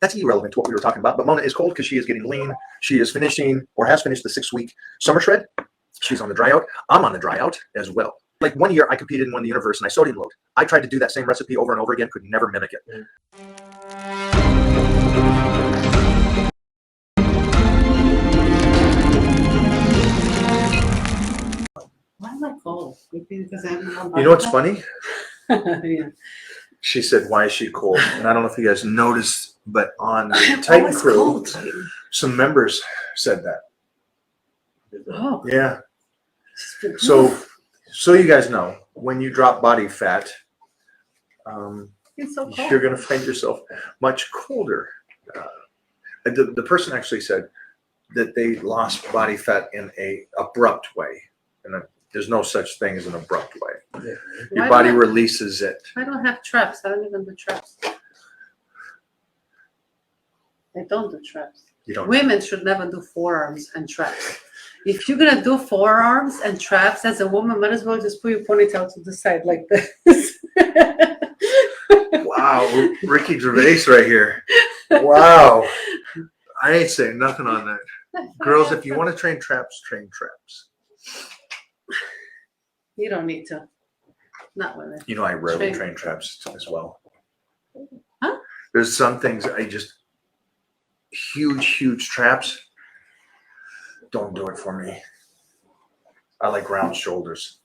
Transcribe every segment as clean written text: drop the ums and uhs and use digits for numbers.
That's irrelevant to what we were talking about. But Mona is cold because she is getting lean. She is finishing or has finished the 6-week summer shred. She's on the dry out. I'm on the dry out as well. Like 1 year I competed and won the universe and I sodium load. I tried to do that same recipe over and over again, could never mimic it. Why am I cold? Maybe because I'm You know what's funny? Yeah. She said, why is she cold? And I don't know if you guys noticed, but on the Titan crew, cold. some members said that. Oh. Yeah. So you guys know, when you drop body fat, It's so cold. you're going to find yourself much colder. The person actually said that they lost body fat in a abrupt way. And there's no such thing as an abrupt way. Yeah. Your body releases it. I don't have traps. I don't even do traps. I don't do traps. You don't. Women should never do forearms and traps. If you're gonna do forearms and traps as a woman, might as well just put your ponytail to the side like this. Wow, Ricky Gervais right here. Wow. I ain't saying nothing on that. Girls, if you want to train traps, train traps. You don't need to. Not women. You know, I rarely train traps as well. Huh? There's some things I just, huge traps, don't do it for me. I like round shoulders.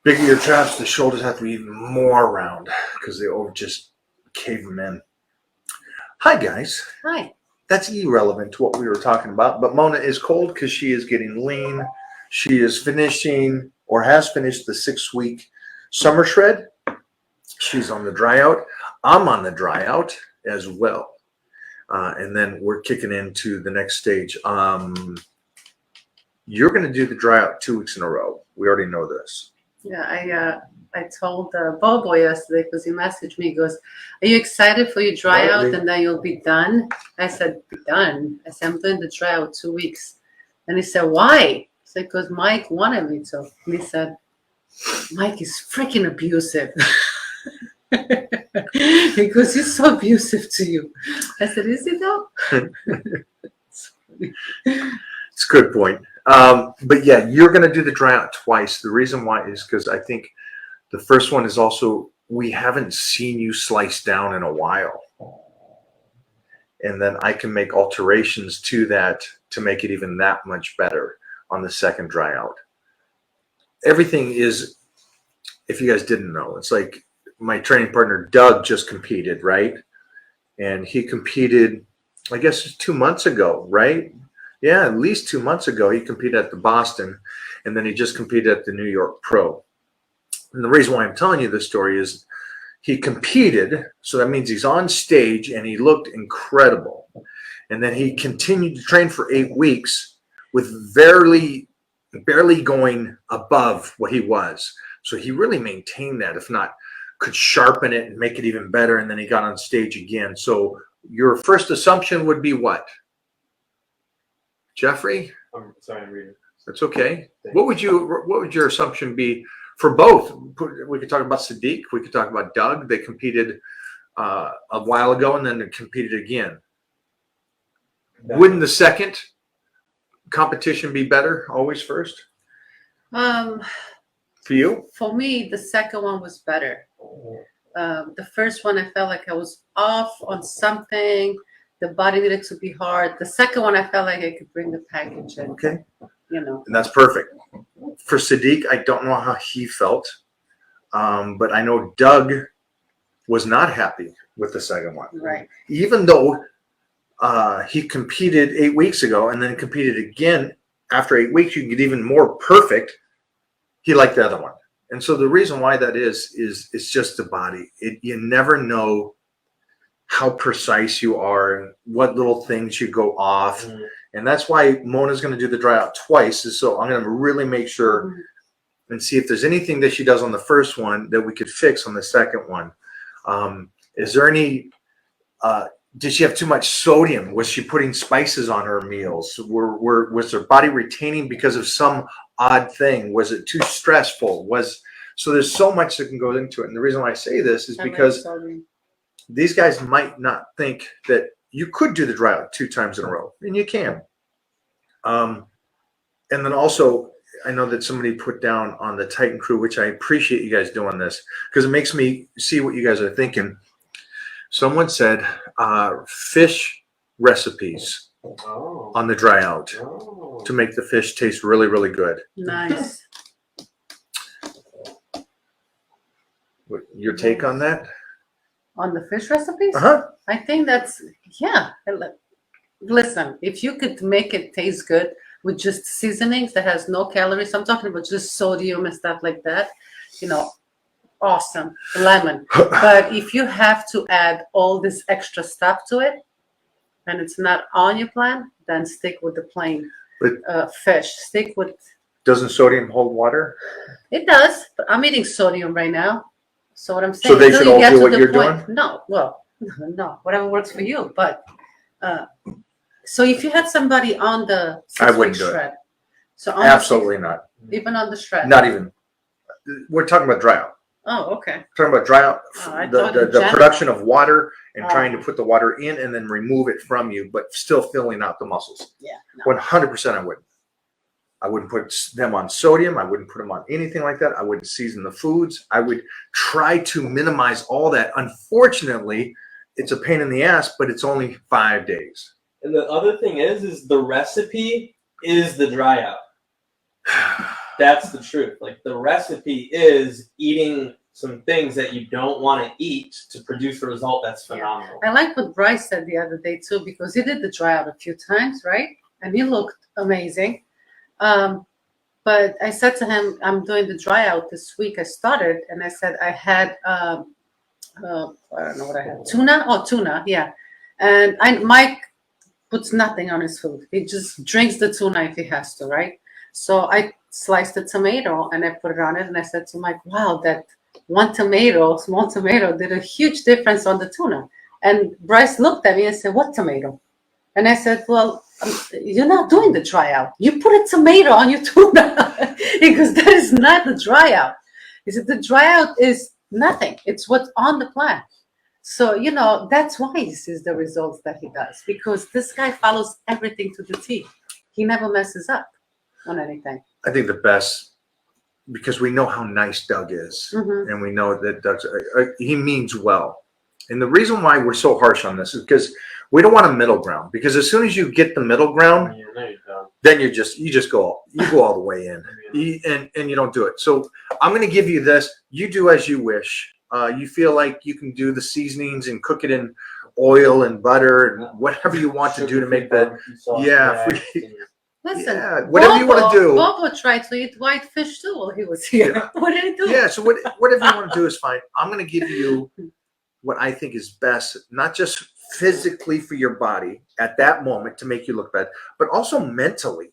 Bigger your traps, the shoulders have to be even more round because they just cave them in. Hi, guys. Hi. That's irrelevant to what we were talking about, but Mona is cold because she is getting lean. She is finishing or has finished the 6-week summer shred. She's on the dry out. I'm on the dry out as well. And then we're kicking into the next stage. You're going to do the dry out 2 weeks in a row. We already know this. Yeah, I told Bobo yesterday because he messaged me. He goes, "Are you excited for your dry out and then you'll be done?" I said, "Be done." I said, "I'm doing the dry out 2 weeks." And he said, "Why?" I said, "Because Mike wanted me to." And he said, "Mike is freaking abusive." Because he's so abusive to you. I said, "Is he though?" It's a good point. But yeah, you're going to do the dry out twice. The reason why is because I think the first one is also, we haven't seen you slice down in a while. And then I can make alterations to that to make it even that much better on the second dry out. Everything is, if you guys didn't know, it's like my training partner, Doug, just competed, right? And he competed, I guess, 2 months ago, right? Yeah, at least 2 months ago, he competed at the Boston, and then he just competed at the New York Pro. And the reason why I'm telling you this story is he competed, so that means he's on stage, and he looked incredible. And then he continued to train for 8 weeks with barely going above what he was. So he really maintained that, if not, could sharpen it and make it even better, and then he got on stage again. So your first assumption would be what? Jeffrey? I'm sorry, I'm reading. That's okay. What would your assumption be for both? We could talk about Sadiq. We could talk about Doug. They competed a while ago and then they competed again. Wouldn't the second competition be better always first? For you? For me, the second one was better. The first one, I felt like I was off on something. The body needed to be hard. The second one, I felt like I could bring the package in. Okay. You know. And that's perfect. For Sadiq, I don't know how he felt, but I know Doug was not happy with the second one. Right. Even though he competed 8 weeks ago and then competed again after 8 weeks, you get even more perfect. He liked the other one. And so the reason why that is it's just the body. You never know how precise you are and what little things you go off. Mm-hmm. And that's why Mona's going to do the dry out twice. Is so I'm going to really make sure and see if there's anything that she does on the first one that we could fix on the second one. Is there any, did she have too much sodium? Was she putting spices on her meals? Was her body retaining because of some odd thing? Was it too stressful? So there's so much that can go into it. And the reason why I say this is because these guys might not think that you could do the dry out 2 times in a row, and you can. And then also, I know that somebody put down on the Titan crew, which I appreciate you guys doing this because it makes me see what you guys are thinking. Someone said fish recipes on the dry out to make the fish taste really, really good. Nice. Your take on that? On the fish recipes? I think that's, yeah. Listen, if you could make it taste good with just seasonings that has no calories, I'm talking about just sodium and stuff like that, you know, awesome. Lemon. But if you have to add all this extra stuff to it and it's not on your plan, then stick with the plain fish. Stick with. Doesn't sodium hold water? It does, but I'm eating sodium right now. So what I'm saying. So they should all do what you're doing? No, well, no, whatever works for you. But so if you had somebody on the 6-week shred, so on absolutely not. Even on the shred, not even. We're talking about dry out. Oh, okay. We're talking about dry out, the production of water and trying to put the water in and then remove it from you, but still filling out the muscles. Yeah, 100% I wouldn't. I wouldn't put them on sodium. I wouldn't put them on anything like that. I wouldn't season the foods. I would try to minimize all that. Unfortunately, it's a pain in the ass, but it's only 5 days. And the other thing is the recipe is the dry out. That's the truth. Like the recipe is eating some things that you don't want to eat to produce a result that's phenomenal. I like what Bryce said the other day too, because he did the dry out a few times, right? And he looked amazing. But I said to him, I'm doing the dry out this week. I started and I said I had I don't know what I had. Tuna, yeah. And Mike puts nothing on his food. He just drinks the tuna if he has to, right? So I sliced the tomato and I put it on it and I said to Mike, wow, that one tomato, small tomato, did a huge difference on the tuna. And Bryce looked at me and said, what tomato? And I said, well, you're not doing the dry out. You put a tomato on your tuna. Because that is not the dry out. He said the dry out is nothing. It's what's on the plan. So, you know, that's why he sees the results that he does. Because this guy follows everything to the T. He never messes up on anything. I think the best, because we know how nice Doug is. Mm-hmm. And we know that Doug's, he means well. And the reason why we're so harsh on this is because we don't want a middle ground. Because as soon as you get the middle ground, then you just go all the way in, and you don't do it. So I'm going to give you this. You do as you wish. You feel like you can do the seasonings and cook it in oil and butter and whatever you want to do to make that. Listen, whatever you want to do. Bobo tried to eat white fish too while he was here. Yeah. What did he do? Yeah, so whatever you want to do is fine. I'm going to give you what I think is best, not just physically for your body at that moment to make you look bad, but also mentally.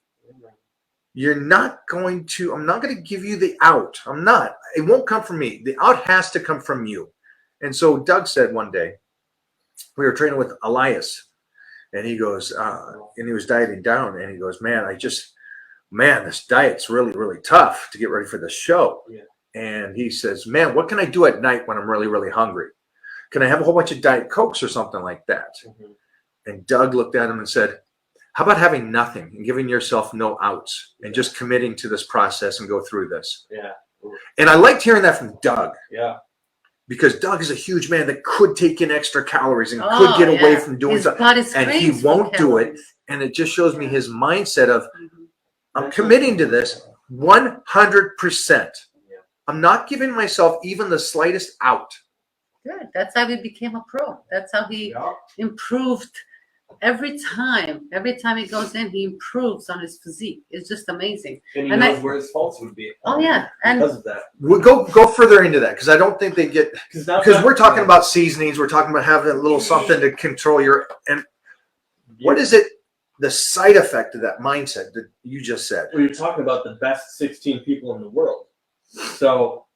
I'm not going to give you the out. I'm not. It won't come from me. The out has to come from you. And so Doug said one day, we were training with Elias, and he goes, and he was dieting down, and he goes, man, this diet's really, really tough to get ready for the show. Yeah. And he says, man, what can I do at night when I'm really, really hungry? Can I have a whole bunch of Diet Cokes or something like that? Mm-hmm. And Doug looked at him and said, how about having nothing and giving yourself no outs and just committing to this process and go through this? Yeah. And I liked hearing that from Doug. Yeah. Because Doug is a huge man that could take in extra calories and could get away from doing something. And he won't do it. And it just shows me his mindset of, I'm committing to this 100%. Yeah. I'm not giving myself even the slightest out. Good. That's how he became a pro. That's how he improved every time. Every time he goes in, he improves on his physique. It's just amazing. And he knows where his faults would be. Oh, yeah. And because of that. We'll go further into that because I don't think they get – because we're talking about seasonings. We're talking about having a little something to control your – and what is it, the side effect of that mindset that you just said? Well, you're talking about the best 16 people in the world. So –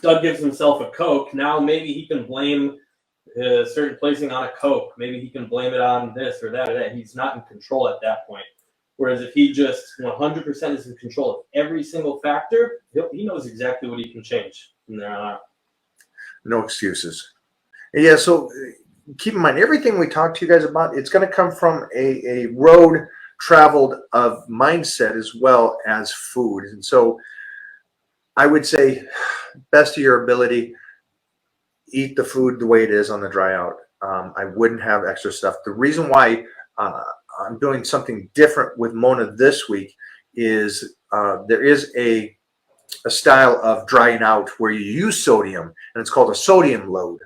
Doug gives himself a Coke. Now maybe he can blame certain placing on a Coke. Maybe he can blame it on this or that or that. He's not in control at that point. Whereas if he just 100% is in control of every single factor, he knows exactly what he can change from there on out. No excuses. Yeah, so keep in mind, everything we talked to you guys about, it's going to come from a road traveled of mindset as well as food. And so I would say, best of your ability, eat the food the way it is on the dry out. I wouldn't have extra stuff. The reason why I'm doing something different with Mona this week is there is a style of drying out where you use sodium, and it's called a sodium load.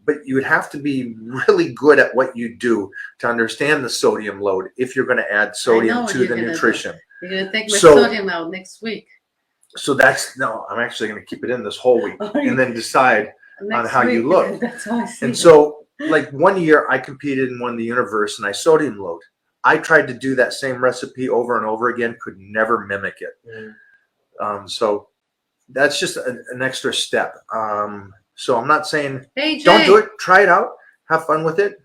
But you would have to be really good at what you do to understand the sodium load if you're going to add I know sodium what to you're the gonna do. nutrition. You're gonna take my So- sodium out next week. So that's no, I'm actually going to keep it in this whole week and then decide. Next how you week, look. That's how I see And it. so, like one year, I competed and won the universe, and I sodium load. I tried to do that same recipe over and over again, could never mimic it. So that's just an extra step. So I'm not saying Hey, Jay. don't do it. Try it out. Have fun with it.